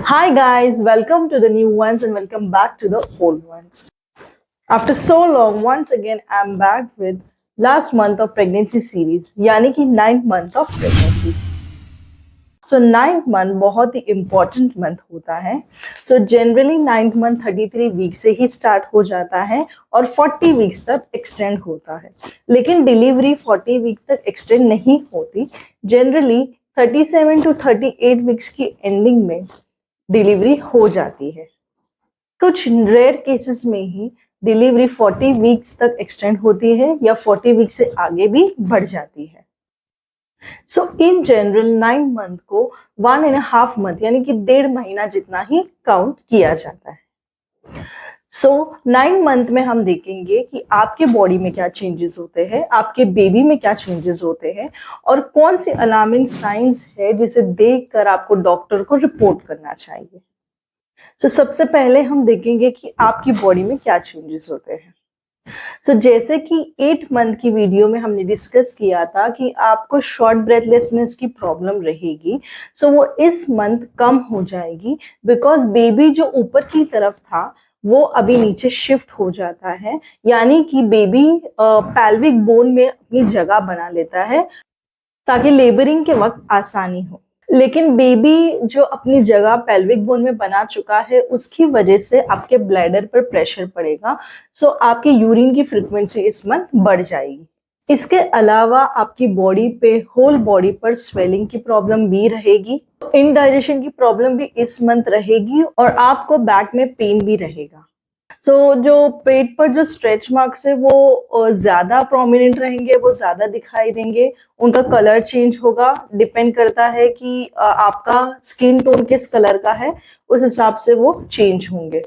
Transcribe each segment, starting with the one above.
Hi guys, welcome to the new ones and welcome back to the old ones. After so long, once again I'm back with last month of pregnancy series, यानी कि 9th month of pregnancy. So 9th month बहुत ही important month होता है. So generally 9th month 33 weeks से ही start हो जाता है और 40 weeks तक extend होता है. लेकिन डिलीवरी 40 weeks तक extend नहीं होती. Generally 37 to 38 weeks की ending में डिलीवरी हो जाती है. कुछ रेयर केसेस में ही डिलीवरी 40 वीक्स तक एक्सटेंड होती है या 40 वीक्स से आगे भी बढ़ जाती है. सो इन जनरल 9 मंथ को 1.5 मंथ यानी कि 1.5 महीना जितना ही काउंट किया जाता है. सो 9 मंथ में हम देखेंगे कि आपके बॉडी में क्या चेंजेस होते हैं, आपके बेबी में क्या चेंजेस होते हैं और कौन सी अलार्मिंग साइंस है जिसे देखकर आपको डॉक्टर को रिपोर्ट करना चाहिए. सो सबसे पहले हम देखेंगे कि आपकी बॉडी में क्या चेंजेस होते हैं. सो जैसे कि 8 मंथ की वीडियो में हमने डिस्कस किया था कि आपको शॉर्ट ब्रेथलेसनेस की प्रॉब्लम रहेगी. सो वो इस मंथ कम हो जाएगी बिकॉज बेबी जो ऊपर की तरफ था वो अभी नीचे शिफ्ट हो जाता है, यानी कि बेबी पैल्विक बोन में अपनी जगह बना लेता है ताकि लेबरिंग के वक्त आसानी हो. लेकिन बेबी जो अपनी जगह पेल्विक बोन में बना चुका है उसकी वजह से आपके ब्लैडर पर प्रेशर पड़ेगा. सो आपकी यूरिन की फ्रीक्वेंसी इस मंथ बढ़ जाएगी. इसके अलावा आपकी बॉडी पे होल बॉडी पर स्वेलिंग की प्रॉब्लम भी रहेगी, इनडाइजेशन की प्रॉब्लम भी इस मंथ रहेगी और आपको बैक में पेन भी रहेगा. सो जो पेट पर जो स्ट्रेच मार्क्स है वो ज्यादा प्रोमिनेंट रहेंगे, वो ज्यादा दिखाई देंगे. उनका कलर चेंज होगा, डिपेंड करता है कि आपका स्किन टोन किस कलर का है, उस हिसाब से वो चेंज होंगे.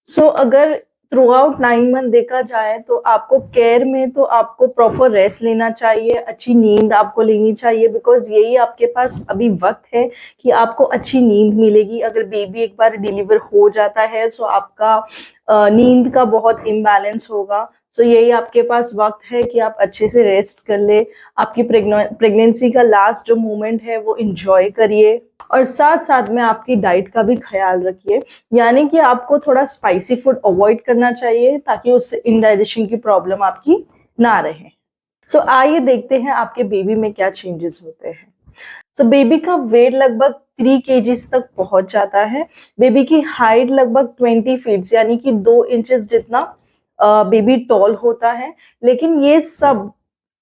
सो अगर थ्रू आउट 9 मंथ देखा जाए तो आपको केयर में तो आपको प्रॉपर रेस्ट लेना चाहिए, अच्छी नींद आपको लेनी चाहिए बिकॉज यही आपके पास अभी वक्त है कि आपको अच्छी नींद मिलेगी. अगर बेबी एक बार डिलीवर हो जाता है सो आपका नींद का बहुत इम्बैलेंस होगा. सो यही आपके पास वक्त है कि आप अच्छे से रेस्ट कर ले, आपकी प्रेगनेंसी का लास्ट जो मोमेंट है वो इंजॉय करिए और साथ साथ में आपकी डाइट का भी ख्याल रखिए, यानी कि आपको थोड़ा स्पाइसी फूड अवॉइड करना चाहिए ताकि उससे इनडाइजेशन की प्रॉब्लम आपकी ना रहे. सो आइए देखते हैं आपके बेबी में क्या चेंजेस होते हैं. सो बेबी का वेट लगभग 3 kgs तक पहुंच जाता है. बेबी की हाइट लगभग 20 फीट यानी कि 2 इंचेस जितना बेबी टॉल होता है. लेकिन ये सब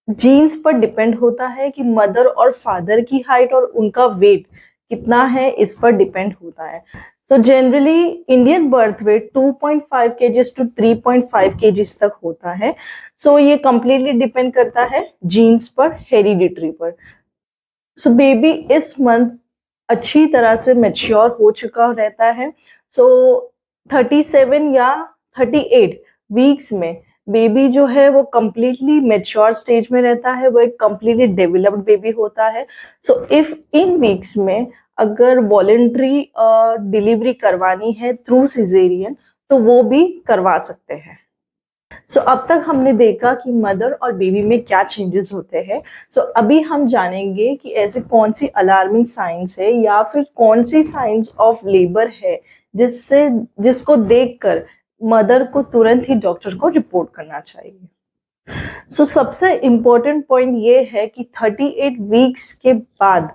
जीन्स पर डिपेंड होता है कि मदर और फादर की हाइट और उनका वेट कितना है, इस पर डिपेंड होता है. So generally Indian birth weight 2.5 kgs to 3.5 kgs तक होता है. सो ये कंप्लीटली डिपेंड करता है जीन्स पर, हेरिडिटरी पर. सो बेबी इस मंथ अच्छी तरह से मैच्योर हो चुका रहता है. सो 37 या 38 वीक्स में बेबी जो है वो कम्प्लीटली मैच्योर स्टेज में रहता है, वो एक कम्प्लीटली डेवलप्ड बेबी होता है. सो इफ इन वीक्स में अगर वॉलेंट्री डिलीवरी करवानी है थ्रू सिजेरियन तो वो भी करवा सकते हैं. सो अब तक हमने देखा कि मदर और बेबी में क्या चेंजेस होते हैं. सो अभी हम जानेंगे कि ऐसे कौन सी अलार्मिंग साइंस है या फिर कौन सी साइंस ऑफ लेबर है जिसको देखकर मदर को तुरंत ही डॉक्टर को रिपोर्ट करना चाहिए. सो सबसे इम्पोर्टेंट पॉइंट ये है कि 38 वीक्स के बाद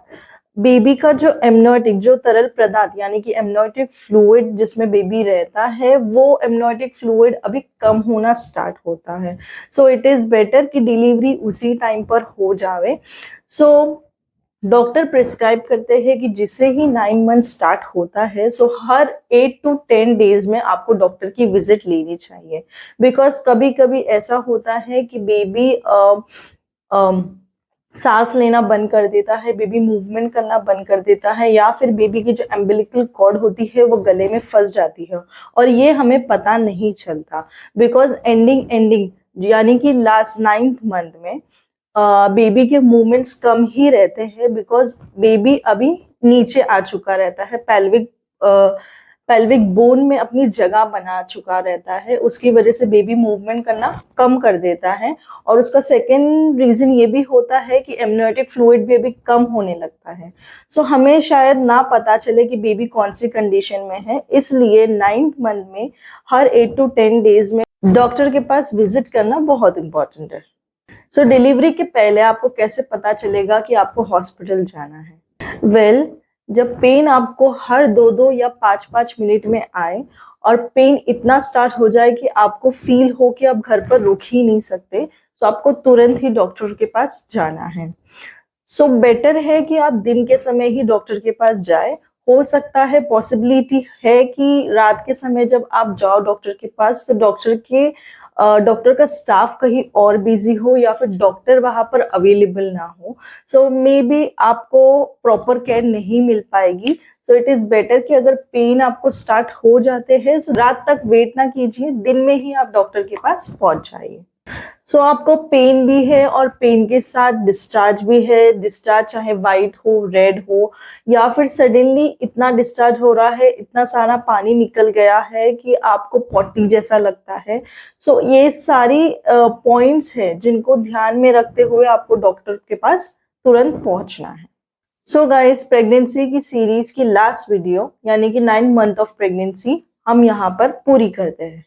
बेबी का जो एमनियोटिक, जो तरल पदार्थ यानी कि एमनियोटिक फ्लूइड जिसमें बेबी रहता है, वो एमनियोटिक फ्लूइड अभी कम होना स्टार्ट होता है. सो इट इज बेटर कि डिलीवरी उसी टाइम पर हो जावे. सो डॉक्टर प्रिस्क्राइब करते हैं कि जिससे ही 9 मंथ स्टार्ट होता है सो हर 8 to 10 डेज में आपको डॉक्टर की विजिट लेनी चाहिए. बिकॉज कभी कभी ऐसा होता है कि बेबी सांस लेना बंद कर देता है, बेबी मूवमेंट करना बंद कर देता है, या फिर बेबी की जो एम्बिलिकल कॉर्ड होती है वो गले में फंस जाती है और ये हमें पता नहीं चलता. बिकॉज एंडिंग यानी कि लास्ट 9th मंथ में बेबी के मूवमेंट्स कम ही रहते हैं बिकॉज बेबी अभी नीचे आ चुका रहता है, पेल्विक बोन में अपनी जगह बना चुका रहता है, उसकी वजह से बेबी मूवमेंट करना कम कर देता है। और उसका सेकेंड रीजन ये भी होता है कि एमनियोटिक फ्लूइड भी अभी कम होने लगता है। सो हमें शायद ना पता चले कि बेबी कौन सी कंडीशन में है, इसलिए 9th मंथ में हर 8 to 10 डेज में डॉक्टर के पास विजिट करना बहुत इंपॉर्टेंट है। सो डिलीवरी के पहले आपको कैसे पता चलेगा कि आपको हॉस्पिटल जाना है? वेल, जब पेन आपको हर 2-2 या 5-5 मिनट में आए और पेन इतना स्टार्ट हो जाए कि आपको फील हो कि आप घर पर रुक ही नहीं सकते, तो आपको तुरंत ही डॉक्टर के पास जाना है। सो बेटर है कि आप दिन के समय ही डॉक्टर के पास जाए। हो सकता है, पॉसिबिलिटी है कि रात के समय जब आप जाओ डॉक्टर के पास तो डॉक्टर का स्टाफ कहीं और बिजी हो या फिर डॉक्टर वहां पर अवेलेबल ना हो। सो मे बी आपको प्रॉपर केयर नहीं मिल पाएगी। सो इट इज बेटर कि अगर पेन आपको स्टार्ट हो जाते हैं तो रात तक वेट ना कीजिए, दिन में ही आप डॉक्टर के पास पहुंच जाइए। सो आपको पेन भी है और पेन के साथ डिस्चार्ज भी है। डिस्चार्ज चाहे वाइट हो, रेड हो, या फिर सडनली इतना डिस्चार्ज हो रहा है, इतना सारा पानी निकल गया है कि आपको पॉटी जैसा लगता है। सो ये सारी पॉइंट्स है जिनको ध्यान में रखते हुए आपको डॉक्टर के पास तुरंत पहुंचना है। सो गाइस, प्रेगनेंसी की सीरीज की लास्ट वीडियो यानी कि 9 मंथ ऑफ प्रेगनेंसी हम यहाँ पर पूरी करते हैं।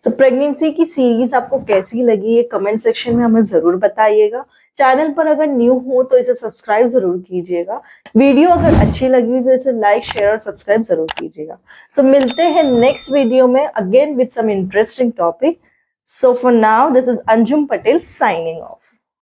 सो प्रेगनेंसी की सीरीज आपको कैसी लगी ये कमेंट सेक्शन में हमें जरूर बताइएगा। चैनल पर अगर न्यू हो तो इसे सब्सक्राइब जरूर कीजिएगा। वीडियो अगर अच्छी लगी तो इसे लाइक, शेयर और सब्सक्राइब जरूर कीजिएगा। सो मिलते हैं नेक्स्ट वीडियो में again with some interesting topic. So for now this is Anjum Patel signing of.